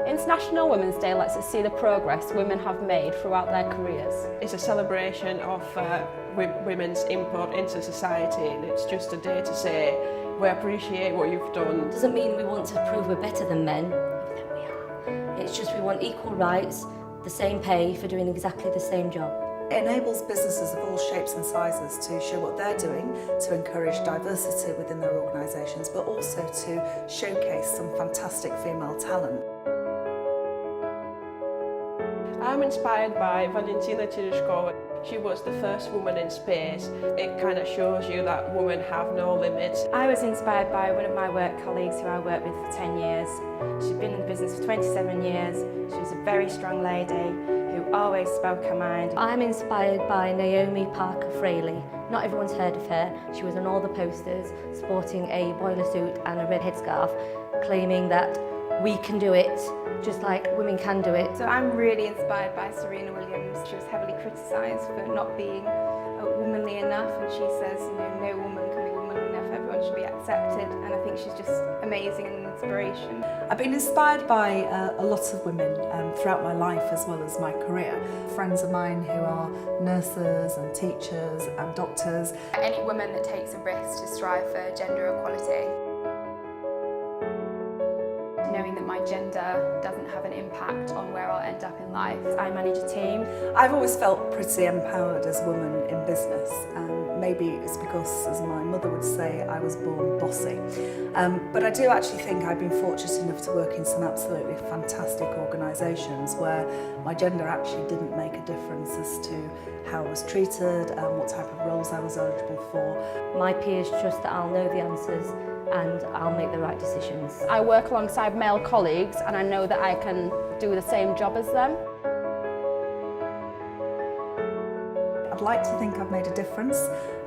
International Women's Day lets us see the progress women have made throughout their careers. It's a celebration of women's input into society, and it's just a day to say we appreciate what you've done. It doesn't mean we want to prove we're better than men, even though we are. It's just we want equal rights, the same pay for doing exactly the same job. It enables businesses of all shapes and sizes to show what they're doing to encourage diversity within their organisations, but also to showcase some fantastic female talent. I'm inspired by Valentina Tereshkova. She was the first woman in space. It kind of shows you that women have no limits. I was inspired by one of my work colleagues who I worked with for 10 years. She'd been in the business for 27 years. She was a very strong lady who always spoke her mind. I'm inspired by Naomi Parker Fraley. Not everyone's heard of her. She was on all the posters, sporting a boiler suit and a red headscarf, claiming that we can do it, just like women can do it. So I'm really inspired by Serena Williams. She was heavily criticised for not being womanly enough, and she says, no woman can be womanly enough, everyone should be accepted, and I think she's just amazing and an inspiration. I've been inspired by a lot of women throughout my life as well as my career. Friends of mine who are nurses and teachers and doctors. Any woman that takes a risk to strive for gender equality. Knowing that my gender doesn't have an impact on where I'll end up in life. I manage a team. I've always felt pretty empowered as a woman in business, and maybe it's because, as my mother would say, I was born bossy. But I do actually think I've been fortunate enough to work in some absolutely fantastic organisations where my gender actually didn't make a difference as to how I was treated and what type of roles I was eligible for. My peers trust that I'll know the answers and I'll make the right decisions. I work alongside male colleagues and I know that I can do the same job as them. I'd like to think I've made a difference,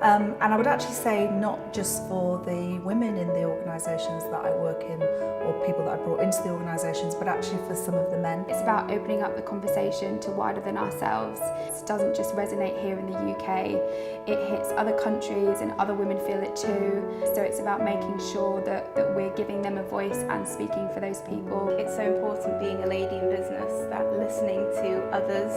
and I would actually say not just for the women in the organisations that I work in or people that I brought into the organisations, but actually for some of the men. It's about opening up the conversation to wider than ourselves. It doesn't just resonate here in the UK, it hits other countries and other women feel it too. So it's about making sure that we're giving them a voice and speaking for those people. It's so important being a lady in business, that listening to others,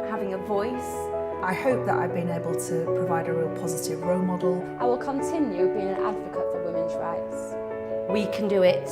having a voice. I hope that I've been able to provide a real positive role model. I will continue being an advocate for women's rights. We can do it.